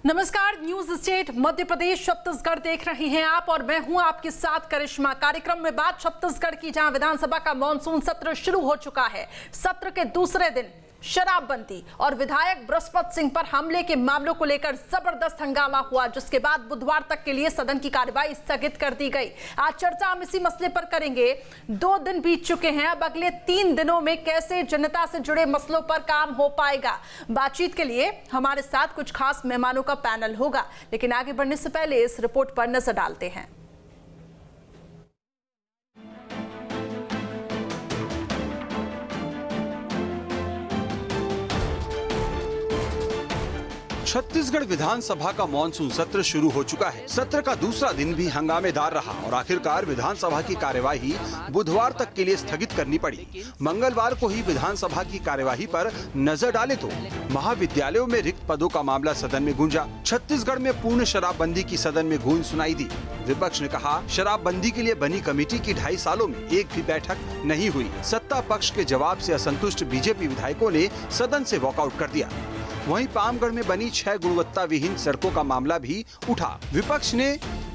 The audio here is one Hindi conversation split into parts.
नमस्कार, न्यूज स्टेट मध्य प्रदेश छत्तीसगढ़ देख रहे हैं आप और मैं हूं आपके साथ करिश्मा। कार्यक्रम में बात छत्तीसगढ़ की, जहां विधानसभा का मानसून सत्र शुरू हो चुका है। सत्र के दूसरे दिन शराबबंदी और विधायक बृहस्पति सिंह पर हमले के मामलों को लेकर जबरदस्त हंगामा हुआ, जिसके बाद बुधवार तक के लिए सदन की कार्यवाही स्थगित कर दी गई। आज चर्चा हम इसी मसले पर करेंगे। 2 दिन बीत चुके हैं, अब अगले 3 दिनों में कैसे जनता से जुड़े मसलों पर काम हो पाएगा। बातचीत के लिए हमारे साथ कुछ खास मेहमानों का पैनल होगा, लेकिन आगे बढ़ने से पहले इस रिपोर्ट पर नजर डालते हैं। छत्तीसगढ़ विधानसभा का मानसून सत्र शुरू हो चुका है। सत्र का दूसरा दिन भी हंगामेदार रहा और आखिरकार विधानसभा की कार्यवाही बुधवार तक के लिए स्थगित करनी पड़ी। मंगलवार को ही विधानसभा की कार्यवाही पर नजर डाले तो महाविद्यालयों में रिक्त पदों का मामला सदन में गूंजा। छत्तीसगढ़ में पूर्ण शराबबंदी की सदन में गूंज सुनाई दी। विपक्ष ने कहा, शराबबंदी के लिए बनी कमेटी की 2.5 सालों में एक भी बैठक नहीं हुई। सत्ता पक्ष के जवाब से असंतुष्ट बीजेपी विधायकों ने सदन से वॉकआउट कर दिया। वहीं पामगढ़ में बनी 6 गुणवत्ता विहीन सड़कों का मामला भी उठा। विपक्ष ने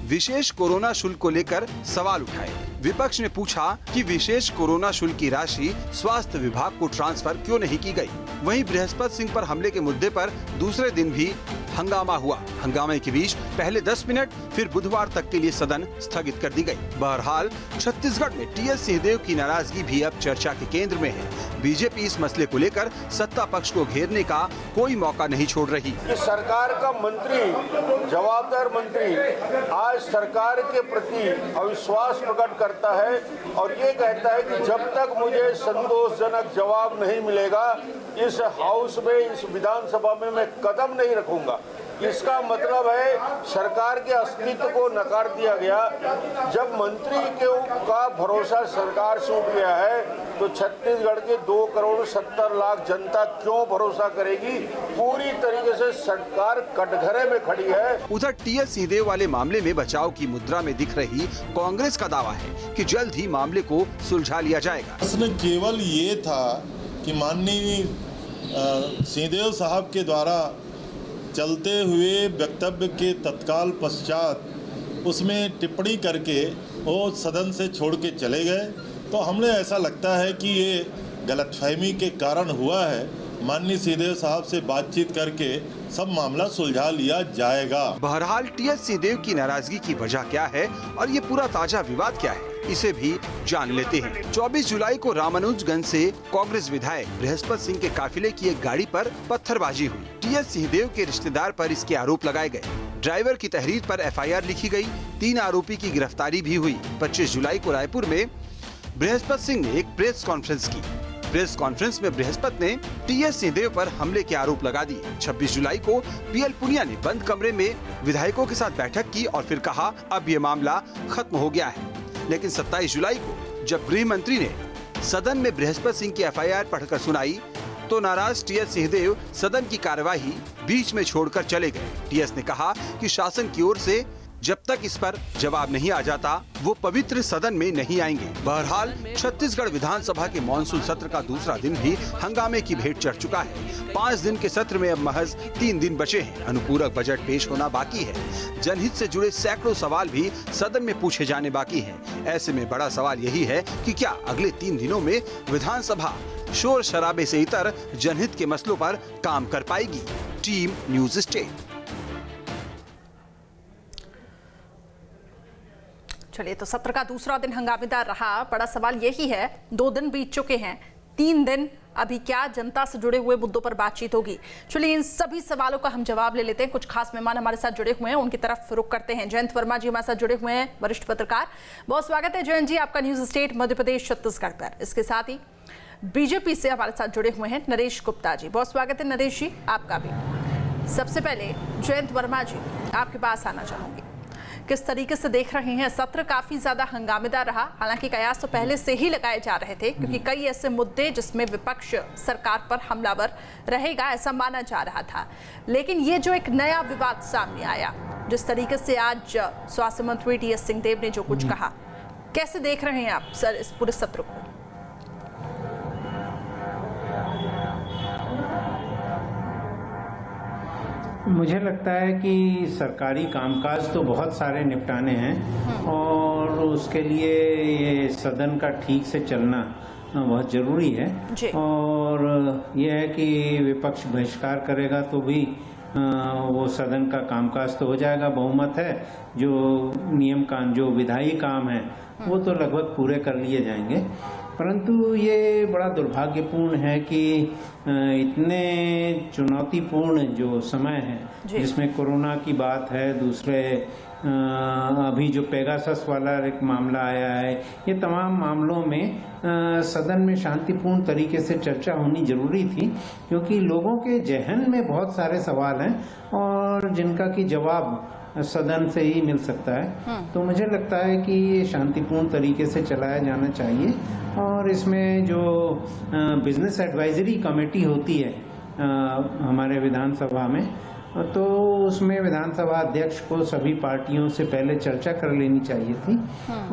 विशेष कोरोना शुल्क को लेकर सवाल उठाए। विपक्ष ने पूछा कि विशेष कोरोना शुल्क की राशि स्वास्थ्य विभाग को ट्रांसफर क्यों नहीं की गई। वहीं बृहस्पति सिंह पर हमले के मुद्दे पर दूसरे दिन भी हंगामा हुआ। हंगामे के बीच पहले 10 मिनट फिर बुधवार तक के लिए सदन स्थगित कर दी गई। बहरहाल छत्तीसगढ़ में टीएस सिंहदेव की नाराजगी भी अब चर्चा के केंद्र में है। बीजेपी इस मसले को लेकर सत्ता पक्ष को घेरने का कोई मौका नहीं छोड़ रही। सरकार का मंत्री, जवाबदार मंत्री आज सरकार के प्रति अविश्वास प्रकट करता है और ये कहता है कि जब तक मुझे संतोषजनक जवाब नहीं मिलेगा इस हाउस में, इस विधानसभा में मैं कदम नहीं रखूंगा। इसका मतलब है सरकार के अस्तित्व को नकार दिया गया। जब मंत्री का भरोसा सरकार से उठ गया है तो छत्तीसगढ़ के 2,70,00,000 जनता क्यों भरोसा करेगी। पूरी तरीके से सरकार कटघरे में खड़ी है। उधर टीएस सिंहदेव वाले मामले में बचाव की मुद्रा में दिख रही कांग्रेस का दावा है कि जल्द ही मामले को सुलझा लिया जाएगा। प्रश्न केवल ये था कि माननीय सिंहदेव साहब के द्वारा चलते हुए वक्तव्य के तत्काल पश्चात उसमें टिप्पणी करके वो सदन से छोड़ के चले गए, तो हमने ऐसा लगता है कि ये गलतफहमी के कारण हुआ है। माननीय सिंहदेव साहब से बातचीत करके सब मामला सुलझा लिया जाएगा। बहरहाल टीएस सिंहदेव की नाराजगी की वजह क्या है और ये पूरा ताजा विवाद क्या है, इसे भी जान लेते हैं। 24 जुलाई को रामानुजगंज से कांग्रेस विधायक बृहस्पति सिंह के काफिले की एक गाड़ी पर पत्थरबाजी हुई। टीएस सिंहदेव के रिश्तेदार पर इसके आरोप लगाए गए। ड्राइवर की तहरीर पर एफआईआर लिखी गई। 3 आरोपी की गिरफ्तारी भी हुई। 25 जुलाई को रायपुर में बृहस्पति सिंह ने एक प्रेस कॉन्फ्रेंस की। प्रेस कॉन्फ्रेंस में बृहस्पति ने टीएस सिंहदेव पर हमले के आरोप लगा दिए। 26 जुलाई को पीएल पुनिया ने बंद कमरे में विधायकों के साथ बैठक की और फिर कहा, अब ये मामला खत्म हो गया है। लेकिन 27 जुलाई को जब गृह मंत्री ने सदन में बृहस्पति सिंह की एफआईआर पढ़कर सुनाई तो नाराज टीएस सिंहदेव सदन की कार्यवाही बीच में छोड़कर चले गए। टीएस ने कहा कि शासन की ओर से जब तक इस पर जवाब नहीं आ जाता वो पवित्र सदन में नहीं आएंगे। बहरहाल छत्तीसगढ़ विधानसभा के मानसून सत्र का दूसरा दिन भी हंगामे की भेंट चढ़ चुका है। 5 दिन के सत्र में अब महज 3 दिन बचे हैं। अनुपूरक बजट पेश होना बाकी है। जनहित से जुड़े सैकड़ों सवाल भी सदन में पूछे जाने बाकी हैं। ऐसे में बड़ा सवाल यही है कि क्या अगले 3 दिनों में विधानसभा शोर शराबे से इतर जनहित के मसलों पर काम कर पाएगी। Team news state. चलिए, तो सत्र का दूसरा दिन हंगामेदार रहा। बड़ा सवाल यही है, 2 दिन बीत चुके हैं, 3 दिन अभी क्या जनता से जुड़े हुए मुद्दों पर बातचीत होगी। चलिए, इन सभी सवालों का हम जवाब ले लेते हैं। कुछ खास मेहमान हमारे साथ जुड़े हुए हैं, उनकी तरफ रुख करते हैं। जयंत वर्मा जी हमारे साथ जुड़े हुए हैं, वरिष्ठ पत्रकार। बहुत स्वागत है जयंत जी आपका न्यूज स्टेट मध्य प्रदेश छत्तीसगढ़ पर। इसके साथ ही बीजेपी से हमारे साथ जुड़े हुए हैं नरेश गुप्ता जी। बहुत स्वागत है नरेश जी आपका भी। सबसे पहले जयंत वर्मा जी आपके पास आना चाहूंगी, किस तरीके से देख रहे हैं सत्र? काफी ज्यादा हंगामेदार रहा। हालांकि कयास तो पहले से ही लगाए जा रहे थे, क्योंकि कई ऐसे मुद्दे जिसमें विपक्ष सरकार पर हमलावर रहेगा ऐसा माना जा रहा था। लेकिन ये जो एक नया विवाद सामने आया, जिस तरीके से आज स्वास्थ्य मंत्री टीएस सिंहदेव ने जो कुछ कहा, कैसे देख रहे हैं आप सर इस पूरे सत्र को? मुझे लगता है कि सरकारी कामकाज तो बहुत सारे निपटाने हैं और उसके लिए ये सदन का ठीक से चलना बहुत ज़रूरी है। और यह है कि विपक्ष बहिष्कार करेगा तो भी वो सदन का कामकाज तो हो जाएगा। बहुमत है, जो नियम कानून जो विधायी काम है वो तो लगभग पूरे कर लिए जाएंगे। परंतु ये बड़ा दुर्भाग्यपूर्ण है कि इतने चुनौतीपूर्ण जो समय है जिसमें कोरोना की बात है, दूसरे अभी जो पेगासस वाला एक मामला आया है, ये तमाम मामलों में सदन में शांतिपूर्ण तरीके से चर्चा होनी जरूरी थी, क्योंकि लोगों के जहन में बहुत सारे सवाल हैं और जिनका कि जवाब सदन से ही मिल सकता है। तो मुझे लगता है कि ये शांतिपूर्ण तरीके से चलाया जाना चाहिए। और इसमें जो बिजनेस एडवाइजरी कमेटी होती है हमारे विधानसभा में, तो उसमें विधानसभा अध्यक्ष को सभी पार्टियों से पहले चर्चा कर लेनी चाहिए थी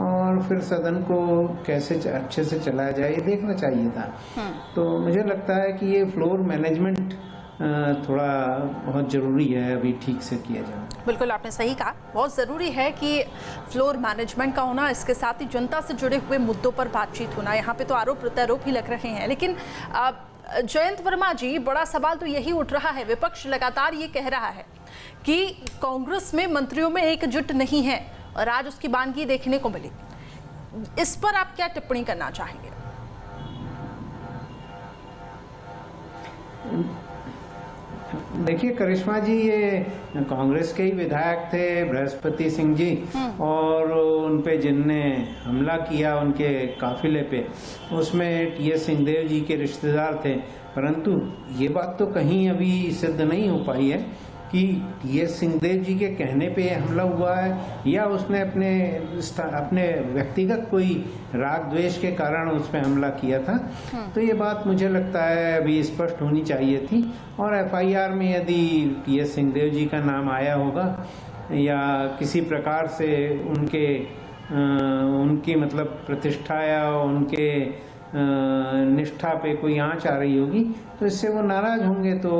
और फिर सदन को कैसे अच्छे से चलाया जाए ये देखना चाहिए था। तो मुझे लगता है कि ये फ्लोर मैनेजमेंट थोड़ा बहुत ज़रूरी है, अभी ठीक से किया जाए। बिल्कुल आपने सही कहा, बहुत ज़रूरी है कि फ्लोर मैनेजमेंट का होना, इसके साथ ही जनता से जुड़े हुए मुद्दों पर बातचीत होना। यहाँ पे तो आरोप प्रत्यारोप ही लग रहे हैं, लेकिन जयंत वर्मा जी, बड़ा सवाल तो यही उठ रहा है, विपक्ष लगातार ये कह रहा है कि कांग्रेस में मंत्रियों में एकजुट नहीं है और आज उसकी बानगी देखने को मिली। इस पर आप क्या टिप्पणी करना चाहेंगे? देखिए करिश्मा जी, ये कांग्रेस के ही विधायक थे बृहस्पति सिंह जी, और उन पे जिनने हमला किया उनके काफिले पे, उसमें टीएस सिंहदेव जी के रिश्तेदार थे। परंतु ये बात तो कहीं अभी सिद्ध नहीं हो पाई है कि टीएस सिंहदेव जी के कहने पे हमला हुआ है या उसने अपने व्यक्तिगत कोई राग द्वेष के कारण उस पर हमला किया था। तो ये बात मुझे लगता है अभी स्पष्ट होनी चाहिए थी। और एफआईआर में यदि टीएस सिंहदेव जी का नाम आया होगा या किसी प्रकार से उनकी मतलब प्रतिष्ठा या उनके निष्ठा पे कोई आंच आ रही होगी, तो इससे वो नाराज होंगे, तो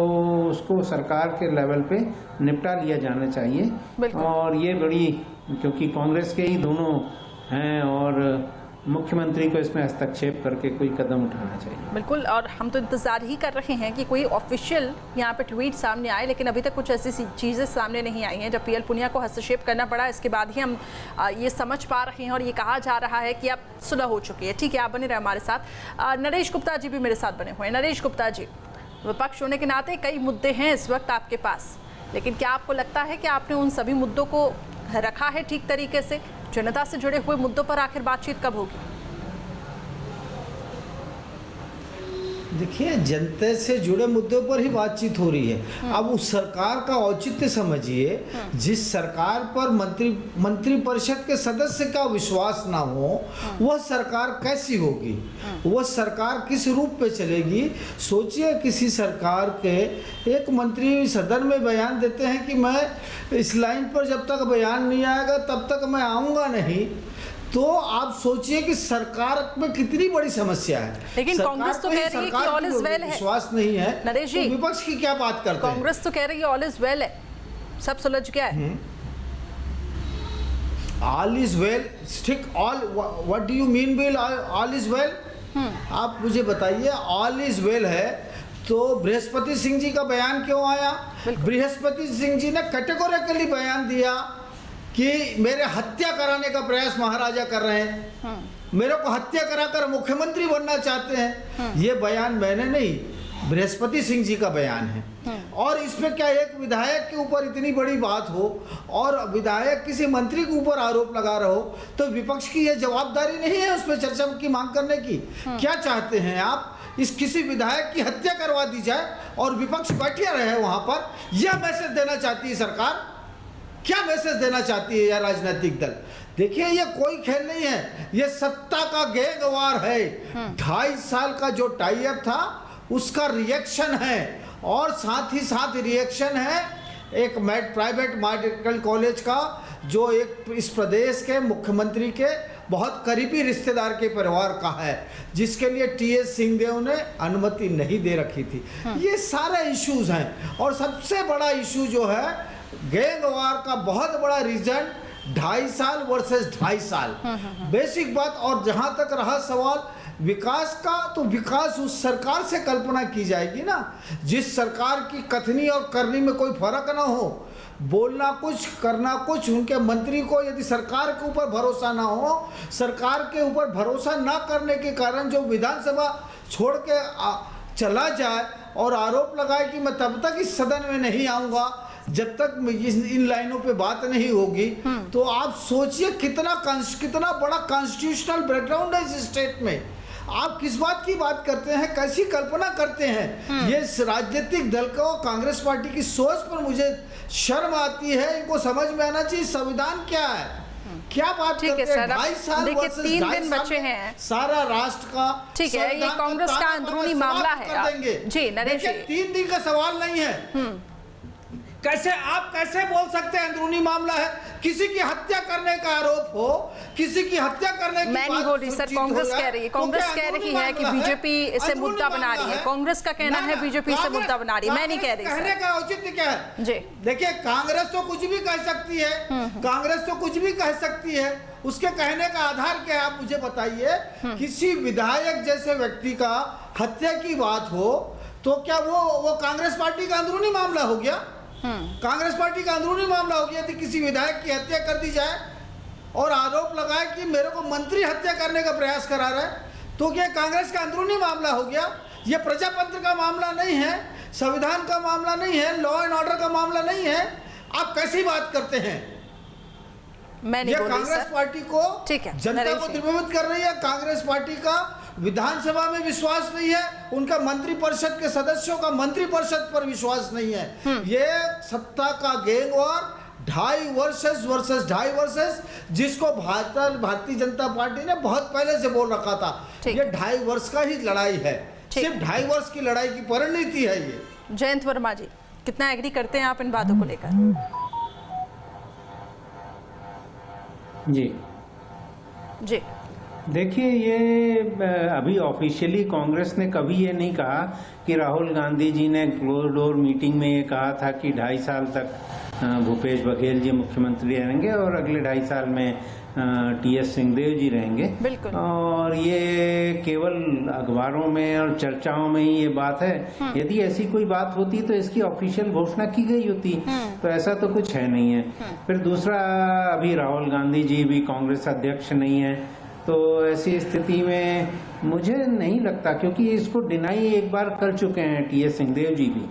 उसको सरकार के लेवल पे निपटा लिया जाना चाहिए। और ये बड़ी, क्योंकि कांग्रेस के ही दोनों हैं और मुख्यमंत्री को इसमें हस्तक्षेप करके कोई कदम उठाना चाहिए। बिल्कुल, और हम तो इंतजार ही कर रहे हैं कि कोई ऑफिशियल यहाँ पे ट्वीट सामने आए, लेकिन अभी तक कुछ ऐसी चीज़ें सामने नहीं आई हैं। जब पीएल पुनिया को हस्तक्षेप करना पड़ा, इसके बाद ही हम ये समझ पा रहे हैं और ये कहा जा रहा है कि अब सुलह हो चुकी है। ठीक है, आप बने रहे हमारे साथ। नरेश गुप्ता जी भी मेरे साथ बने हुए हैं। नरेश गुप्ता जी, विपक्ष होने के नाते कई मुद्दे हैं इस वक्त आपके पास, लेकिन क्या आपको लगता है कि आपने उन सभी मुद्दों को रखा है ठीक तरीके से? जनता से जुड़े हुए मुद्दों पर आखिर बातचीत कब होगी? देखिए, जनता से जुड़े मुद्दों पर ही बातचीत हो रही है। अब उस सरकार का औचित्य समझिए, जिस सरकार पर मंत्री परिषद के सदस्य का विश्वास ना हो, वह सरकार कैसी होगी? वह सरकार किस रूप पे चलेगी? सोचिए, किसी सरकार के एक मंत्री सदन में बयान देते हैं कि मैं इस लाइन पर जब तक बयान नहीं आएगा तब तक मैं आऊँगा नहीं। तो आप सोचिए कि सरकार में कितनी बड़ी समस्या है। लेकिन कांग्रेस तो कह रही है कि ऑल इज वेल है, विश्वास नहीं है। नरेश जी, तो विपक्ष की क्या बात करते हैं? कांग्रेस तो कह रही है ऑल इज वेल है, सब सुलझ गया है। ऑल इज वेल, ठीक। All, what do you mean by all is well? आप मुझे बताइए, ऑल इज वेल है तो बृहस्पति सिंह जी का बयान क्यों आया? बृहस्पति सिंह जी ने कैटेगोरिकली बयान दिया कि मेरे हत्या कराने का प्रयास महाराजा कर रहे हैं, मेरे को हत्या कराकर मुख्यमंत्री बनना चाहते हैं। ये बयान मैंने नहीं, बृहस्पति सिंह जी का बयान है। और इसमें क्या एक विधायक के ऊपर इतनी बड़ी बात हो और विधायक किसी मंत्री के ऊपर आरोप लगा रहा हो, तो विपक्ष की ये जवाबदारी नहीं है उसमें चर्चा की मांग करने की? क्या चाहते हैं आप? इस किसी विधायक की हत्या करवा दी जाए और विपक्ष बैठे रहे वहां पर? यह मैसेज देना चाहती है सरकार? क्या मैसेज देना चाहती है यह राजनीतिक दल? देखिए, ये कोई खेल नहीं है, ये सत्ता का गैंगवार है। 2.5 साल का जो टाई अप था उसका रिएक्शन है, और साथ ही साथ रिएक्शन है एक प्राइवेट मेडिकल कॉलेज का, जो एक इस प्रदेश के मुख्यमंत्री के बहुत करीबी रिश्तेदार के परिवार का है, जिसके लिए टीएस सिंहदेव ने अनुमति नहीं दे रखी थी। ये सारे इश्यूज हैं। और सबसे बड़ा इशू जो है गैंगवार का बहुत बड़ा रीजन 2.5 साल वर्सेस 2.5 साल, बेसिक बात। और जहां तक रहा सवाल विकास का, तो विकास उस सरकार से कल्पना की जाएगी ना जिस सरकार की कथनी और करनी में कोई फर्क ना हो, बोलना कुछ करना कुछ। उनके मंत्री को यदि सरकार के ऊपर भरोसा ना हो, सरकार के ऊपर भरोसा ना करने के कारण जो विधानसभा छोड़ के चला जाए और आरोप लगाए कि मैं तब तक इस सदन में नहीं आऊंगा जब तक इन लाइनों पे बात नहीं होगी, तो आप सोचिए कितना बड़ा कॉन्स्टिट्यूशनल बैकग्राउंड है इस स्टेट में। आप किस बात की बात करते हैं, कैसी कल्पना करते हैं? ये राजनीतिक दल को, कांग्रेस पार्टी की सोच पर मुझे शर्म आती है। इनको समझ में आना चाहिए संविधान क्या है, क्या बात करते हैं। 2.5 साल देखिए 3 दिन बचे हैं सारा राष्ट्र का, ठीक है, ये कांग्रेस का अंदरूनी मामला है जी। नरेश जी 3 दिन का सवाल नहीं है। कैसे आप कैसे बोल सकते हैं अंदरूनी मामला है? किसी की हत्या करने का आरोप हो, किसी की हत्या करने की मैं नहीं बोल रही सर, कांग्रेस कह रही है, कांग्रेस कह रही है कि बीजेपी इसे मुद्दा बना रही है। कांग्रेस का कहना है बीजेपी इसे मुद्दा बना रही है, मैं नहीं कह रही। कहने का औचित्य क्या है जी? देखिए कांग्रेस तो कुछ भी कह सकती है, कांग्रेस तो कुछ भी कह सकती है, उसके कहने का आधार क्या है आप मुझे बताइए। किसी विधायक जैसे व्यक्ति का हत्या की बात हो तो क्या वो कांग्रेस पार्टी का अंदरूनी मामला हो गया? कांग्रेस पार्टी का अंदरूनी मामला हो गया। यदि किसी विधायक की हत्या कर दी जाए और आरोप लगाए कि मेरे को मंत्री हत्या करने का प्रयास करा रहा है, तो क्या कांग्रेस का अंदरूनी मामला हो गया? यह प्रजातंत्र का मामला नहीं है, संविधान का मामला नहीं है, लॉ एंड ऑर्डर का मामला नहीं है। आप कैसी बात करते हैं? मैं नहीं बोल रही कांग्रेस सर। पार्टी को, ठीक है, जनता को दिग्भ्रमित कर रही है। कांग्रेस पार्टी का विधानसभा में विश्वास नहीं है, उनका मंत्रिपरिषद के सदस्यों का मंत्रिपरिषद पर विश्वास नहीं है। ये सत्ता का गैंग वॉर 2.5 वर्सेस 2.5 जिसको भारतीय जनता पार्टी ने बहुत पहले से बोल रखा था। ये 2.5 वर्ष का ही लड़ाई है, सिर्फ 2.5 वर्ष की लड़ाई की परिणति है ये। जयंत वर्मा जी कितना एग्री करते हैं आप इन बातों को लेकर? जी देखिए, ये अभी ऑफिशियली कांग्रेस ने कभी ये नहीं कहा कि राहुल गांधी जी ने क्लोज डोर मीटिंग में ये कहा था कि 2.5 साल तक भूपेश बघेल जी मुख्यमंत्री रहेंगे और अगले 2.5 साल में टीएस सिंहदेव जी रहेंगे। बिल्कुल। और ये केवल अखबारों में और चर्चाओं में ही ये बात है। यदि ऐसी कोई बात होती तो इसकी ऑफिशियल घोषणा की गई होती, तो ऐसा तो कुछ है नहीं है। फिर दूसरा, अभी राहुल गांधी जी भी कांग्रेस अध्यक्ष नहीं है, तो ऐसी स्थिति में मुझे नहीं लगता, क्योंकि इसको डिनाई एक बार कर चुके हैं टीएस सिंहदेव जी भी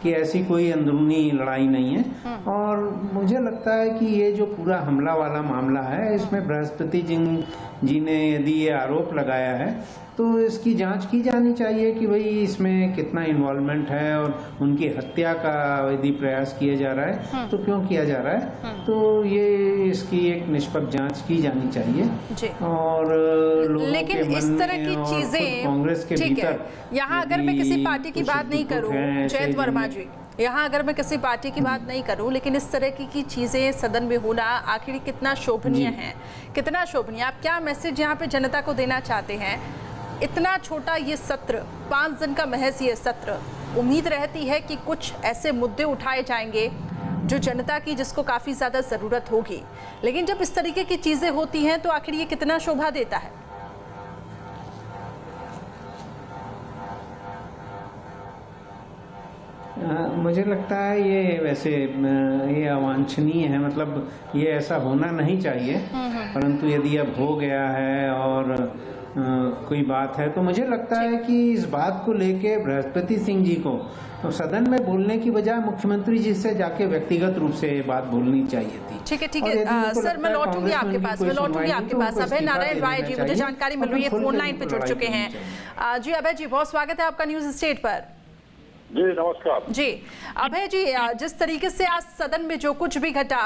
कि ऐसी कोई अंदरूनी लड़ाई नहीं है। और मुझे लगता है कि ये जो पूरा हमला वाला मामला है, इसमें बृहस्पति जी ने यदि ये आरोप लगाया है तो इसकी जांच की जानी चाहिए कि भाई इसमें कितना इन्वॉल्वमेंट है, और उनकी हत्या का यदि प्रयास किया जा रहा है तो क्यों किया जा रहा है। तो ये इसकी एक निष्पक्ष जांच की जानी चाहिए। और लेकिन इस तरह की चीजें कांग्रेस के भीतर, यहाँ अगर मैं किसी पार्टी की बात नहीं करूँ, जयंत वर्मा जी, यहाँ अगर मैं किसी पार्टी की बात नहीं करूं, लेकिन इस तरह की चीजें सदन में होना आखिर कितना शोभनीय है, कितना शोभनीय। आप क्या मैसेज यहाँ पे जनता को देना चाहते हैं? इतना छोटा ये सत्र, 5 दिन का महज ये सत्र, उम्मीद रहती है कि कुछ ऐसे मुद्दे उठाए जाएंगे जो जनता की, जिसको काफी ज्यादा जरूरत होगी। लेकिन जब इस तरीके की चीजें होती हैं तो आखिर ये कितना शोभा देता है? मुझे लगता है ये वैसे ये अवांछनीय है, मतलब ये ऐसा होना नहीं चाहिए, परंतु यदि अब हो गया है और कोई बात है, तो मुझे लगता है कि इस बात को लेके बृहस्पति सिंह जी को तो सदन में बोलने की बजाय मुख्यमंत्री जी से जाके व्यक्तिगत रूप से बात बोलनी चाहिए थी। ठीक है सर, मैं लौटूंगी आपके पास, अभय नारायण राय जी, मुझे जानकारी मिल रही है फोन लाइन पे जुड़ चुके हैं। जी अभय जी, बहुत स्वागत है आपका न्यूज स्टेट पर। जी नमस्कार। जी अभय जी, जिस तरीके से आज सदन में जो कुछ भी घटा,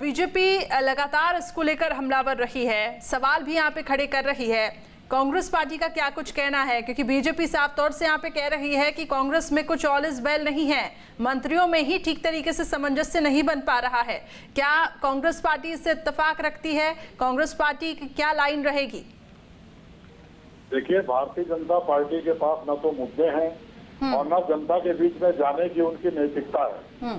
बीजेपी लगातार इसको लेकर हमलावर रही है, सवाल भी यहाँ पे खड़े कर रही है कांग्रेस पार्टी का क्या कुछ कहना है, क्योंकि बीजेपी साफ तौर से यहाँ पे कह रही है कि कांग्रेस में कुछ ऑल इज वेल नहीं है, मंत्रियों में ही ठीक तरीके से सामंजस्य नहीं बन पा रहा है। क्या कांग्रेस पार्टी इससे इत्तेफाक रखती है? कांग्रेस पार्टी की क्या लाइन रहेगी? देखिए, भारतीय जनता पार्टी के पास न तो मुद्दे हैं और न जनता के बीच में जाने की उनकी नैतिकता है।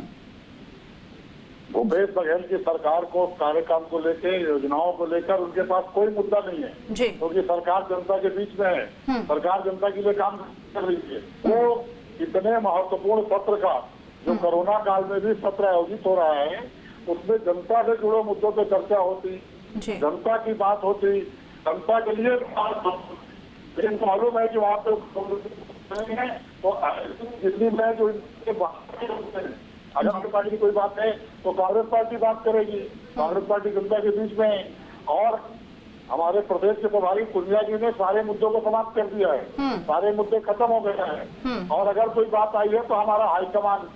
भूपेश बघेल की सरकार को कार्यक्रम को लेकर, योजनाओं को लेकर उनके पास कोई मुद्दा नहीं है, क्योंकि सरकार जनता के बीच में है, सरकार जनता के लिए काम कर रही है। तो इतने महत्वपूर्ण सत्र का जो कोरोना काल में भी सत्र आयोजित हो रहा है, उसमें जनता से जुड़े मुद्दों पर चर्चा होती, जनता की बात होती, जनता के लिए लेकिन मालूम है कि वहाँ पे तो दिल्ली में जो अगर आपकी पार्टी की कोई बात है तो कांग्रेस पार्टी बात करेगी, कांग्रेस पार्टी जनता के बीच में। और हमारे प्रदेश के प्रभारी पुनिया जी ने सारे मुद्दों को समाप्त कर दिया है, सारे मुद्दे खत्म हो गए हैं। और अगर कोई बात आई है तो हमारा हाईकमान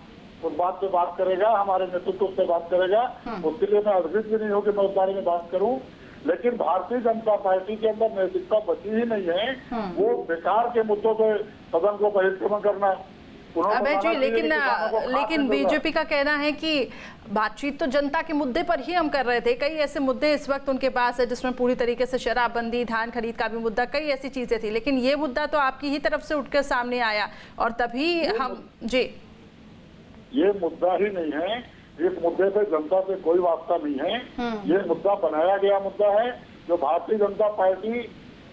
उस बात पे बात करेगा, हमारे नेतृत्व से बात करेगा। उसके लिए मैं अर्जित भी नहीं हूँ कि मैं उस बारे में बात करूँ, लेकिन भारतीय जनता पार्टी के अंदर नैतिकता बची ही नहीं है। वो बेकार के मुद्दों पे सदन को बहिष्क्रमण करना। अभय जी, लेकिन बीजेपी का कहना है कि बातचीत तो जनता के मुद्दे पर ही हम कर रहे थे। कई ऐसे मुद्दे इस वक्त उनके पास है जिसमें पूरी तरीके से शराबबंदी, धान खरीद का भी मुद्दा, कई ऐसी चीजें थी, लेकिन ये मुद्दा तो आपकी ही तरफ से उठकर सामने आया और तभी हम ये मुद्दा ही नहीं है। इस मुद्दे पे जनता से कोई वास्ता नहीं है। ये मुद्दा बनाया गया मुद्दा है। जो भारतीय जनता पार्टी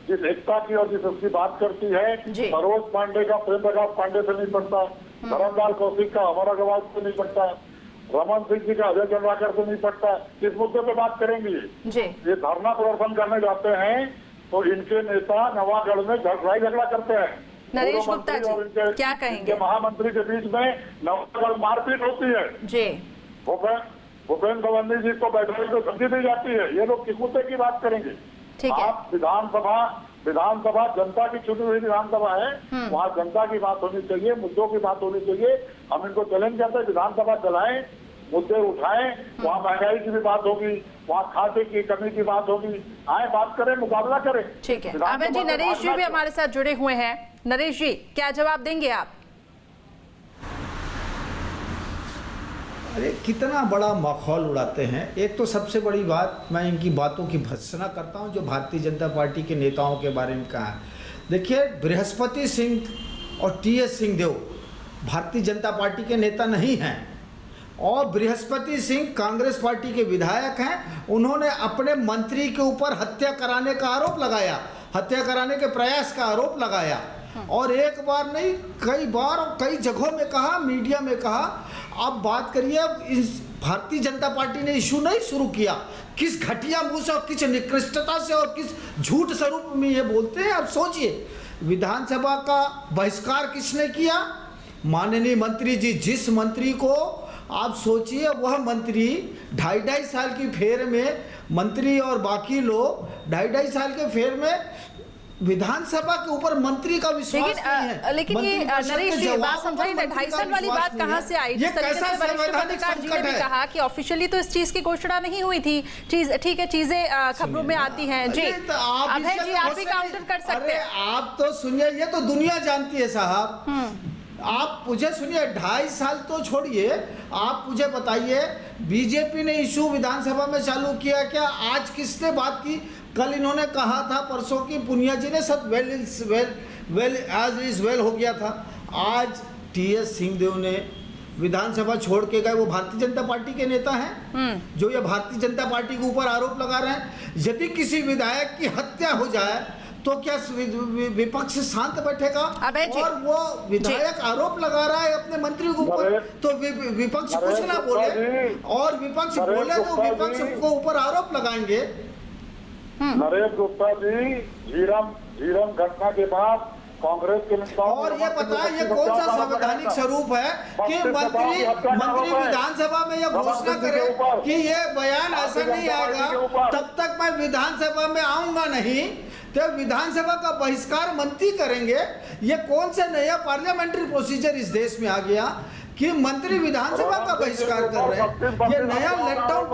जिस एकता की और जिस उसकी बात करती है, सरोज पांडे का प्रेम प्रकाश पांडे से नहीं पड़ता, धर्मलाल कौशिक का अमर अग्रवाल से नहीं पड़ता, रमन सिंह जी का अजय चंद्राकर से नहीं पड़ता। इस मुद्दे पे बात करेंगे। ये धरना प्रदर्शन करने जाते हैं तो इनके नेता नवागढ़ में झगड़ा करते हैं। नरेश गुप्ता जी क्या कहेंगे? महामंत्री के बीच में नवागढ़ मारपीट होती है। भूपेन्द्र भवनी जी को बैठने को धमकी दी जाती है। ये लोग किस मुद्दे की बात करेंगे? आप विधानसभा जनता की चुनी हुई विधानसभा है, वहाँ जनता की बात होनी चाहिए, मुद्दों की बात होनी चाहिए। हम इनको चैलेंज करते हैं, विधानसभा चलाएं, मुद्दे उठाएं। वहाँ महंगाई की भी बात होगी, वहाँ खाते की कमी की बात होगी, आए बात करें, मुकाबला करें। ठीक है अभय जी, नरेश जी भी हमारे साथ जुड़े हुए हैं। नरेश जी, क्या जवाब देंगे आप? अरे कितना बड़ा माहौल उड़ाते हैं। एक तो सबसे बड़ी बात, मैं इनकी बातों की भर्त्सना करता हूं जो भारतीय जनता पार्टी के नेताओं के बारे में कहा है। देखिए, बृहस्पति सिंह और टीएस सिंहदेव भारतीय जनता पार्टी के नेता नहीं हैं और बृहस्पति सिंह कांग्रेस पार्टी के विधायक हैं। उन्होंने अपने मंत्री के ऊपर हत्या कराने का आरोप लगाया, हत्या कराने के प्रयास का आरोप लगाया और एक बार नहीं कई बार और कई जगहों में कहा, मीडिया में कहा। अब बात करिए, इस भारतीय जनता पार्टी ने इशू नहीं शुरू किया, किस घटिया मुंह से और किस निकृष्टता से और किस झूठ स्वरूप में ये बोलते हैं। अब सोचिए, विधानसभा का बहिष्कार किसने किया? माननीय मंत्री जी। जिस मंत्री को आप सोचिए, वह मंत्री 2.5 साल की फेर में, मंत्री और बाकी लोग 2.5 साल के फेर में विधानसभा के ऊपर मंत्री का विश्वास नहीं है। लेकिन ये नरेश जी बात समझाइए, 2.5 साल वाली बात कहाँ से आई? ये कैसा संवैधानिक संकट है? भी कहा कि ऑफिशियली तो इस चीज की घोषणा नहीं हुई थी। ठीक है, चीजें खबरों में आती हैं। जी अभय जी, आप भी काउंटर कर सकते हैं। आप तो सुनिए, ये तो दुनिया जानती है साहब। आप मुझे सुनिए, 2.5 साल तो छोड़िए, आप मुझे बताइए, बीजेपी ने इशू विधानसभा में चालू किया क्या? आज किसने बात की? कल इन्होंने कहा था, परसों की पुनिया जी ने सब वेल एज इज वेल हो गया था। आज टीएस सिंहदेव ने विधानसभा छोड़ के गए। वो भारतीय जनता पार्टी के नेता हैं जो ये भारतीय जनता पार्टी के ऊपर आरोप लगा रहे हैं। यदि किसी विधायक की हत्या हो जाए तो क्या विपक्ष शांत बैठेगा? और वो विधायक आरोप लगा रहा है अपने मंत्री के ऊपर, तो विपक्ष कुछ ना बोले, और विपक्ष बोले तो विपक्ष को ऊपर आरोप लगाएंगे। नरेश गुप्ता जी, झीरम घटना के बाद कांग्रेस के नेताओं, और ये बताएं, ये कौन सा संवैधानिक स्वरूप है कि मंत्री विधानसभा में यह घोषणा करे कि ये बयान ऐसा नहीं आएगा तब तक मैं विधानसभा में आऊंगा नहीं, तो विधानसभा का बहिष्कार मंत्री करेंगे। ये कौन सा नया पार्लियामेंट्री प्रोसीजर इस देश में आ गया कि मंत्री विधानसभा का बहिष्कार कर रहे हैं? ये नया लॉकडाउन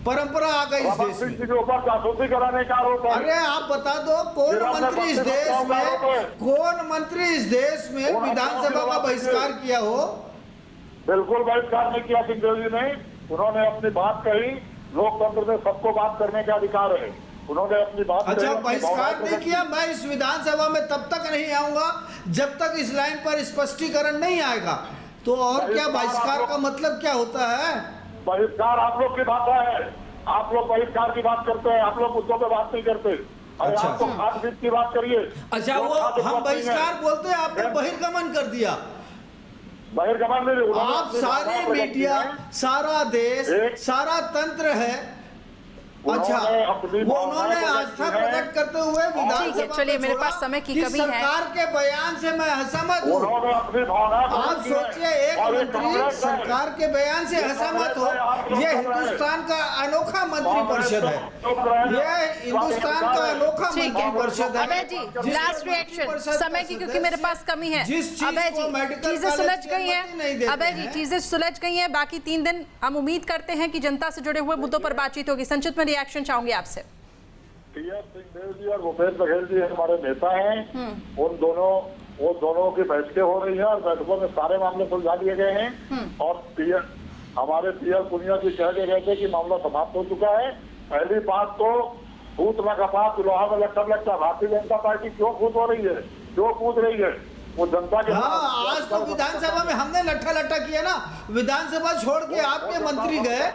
परंपरा आ गई इस देश में। के ऊपर जासूसी कराने का आरोप है। अरे आप बता दो कौन मंत्री इस देश में विधानसभा का बहिष्कार किया हो? बिल्कुल बहिष्कार नहीं किया सिंहदेव जी ने। उन्होंने अपनी बात कही, लोकतंत्र में सबको बात करने का अधिकार है, उन्होंने अपनी बात अच्छा कही, बहिष्कार नहीं किया। मैं इस विधानसभा में तब तक नहीं आऊंगा जब तक इस लाइन पर स्पष्टीकरण नहीं आएगा। तो और क्या बहिष्कार का मतलब क्या होता है? बहिष्कार आप लोग की भाषा है, आप लोग बहिष्कार की बात करते हैं, आप लोग मुद्दों पे बात नहीं करते। अच्छा। आप तो खाद बीज की बात करिए। अच्छा वो हम बहिष्कार बोलते हैं, आपने बहिर्गमन कर दिया। बहिर्गमन नहीं, आप सारे मीडिया, सारा देश, सारा तंत्र है। अच्छा वो उन्होंने आस्था प्रकट करते हुए विधानसभा में चलिए मेरे पास समय की कमी है। सरकार के बयान से मैं असहमत हूँ। आप सोचिए एक मंत्री सरकार के बयान से असहमत हो, ये हिंदुस्तान का अनोखा मंत्रिपरिषद है, ये हिंदुस्तान का अनोखा मंत्रिपरिषद है। अभय जी लास्ट रिएक्शन, समय की क्योंकि मेरे पास कमी है। अभय जी चीजें सुलझ गई हैं, अभय जी चीजें सुलझ गई हैं, बाकी 3 दिन हम उम्मीद करते हैं कि जनता से जुड़े हुए मुद्दों पर बातचीत होगी। संचित में रिएक्शन चाहूंगी आपसे। सिंहदेव जी और भूपेश बघेल जी हमारे नेता हैं, वो दोनों की बैठकें हो रही हैं और बैठकों में सारे मामले सुलझा दिए गए हैं। और हमारे पीएल पुनिया जी कह के गए थे कि मामला समाप्त हो चुका है। पहली बात तो भूत न कपा लोहा में लगता भारतीय जनता पार्टी क्यों कूद हो रही है, क्यों कूद रही है वो जनता के। हाँ आज तो विधानसभा में हमने लट्ठा किया ना, विधानसभा छोड़ के आपके मंत्री गए।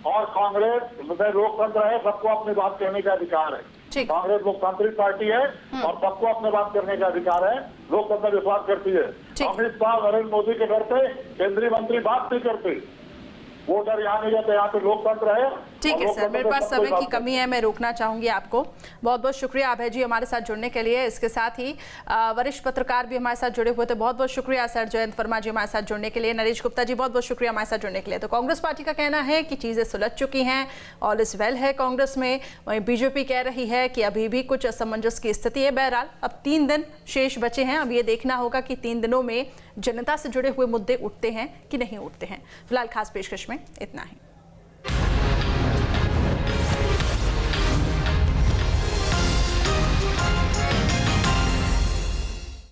और कांग्रेस में लोकतंत्र है, सबको अपनी बात कहने का अधिकार है। कांग्रेस लोकतांत्रिक पार्टी है और सबको अपने बात करने का अधिकार है, लोकतंत्र विश्वास करती है। अमित शाह नरेंद्र मोदी के घर पे केंद्रीय मंत्री बात नहीं करते, वो डर यहाँ नहीं जाते, यहाँ पे लोकतंत्र है। ठीक है सर, मेरे पास समय की कमी है, मैं रोकना चाहूंगी आपको। बहुत बहुत शुक्रिया अभय जी हमारे साथ जुड़ने के लिए। इसके साथ ही वरिष्ठ पत्रकार भी हमारे साथ जुड़े हुए थे, बहुत बहुत शुक्रिया सर। जयंत वर्मा जी हमारे साथ जुड़ने के लिए, नरेश गुप्ता जी बहुत बहुत शुक्रिया हमारे साथ जुड़ने के लिए। तो कांग्रेस पार्टी का कहना है कि चीजें सुलझ चुकी हैं, ऑल इज वेल है कांग्रेस में। वहीं बीजेपी कह रही है कि अभी भी कुछ असमंजस की स्थिति है। बहरहाल अब 3 दिन शेष बचे हैं, अब ये देखना होगा कि 3 दिनों में जनता से जुड़े हुए मुद्दे उठते हैं कि नहीं उठते हैं। फिलहाल खास पेशकश में इतना ही।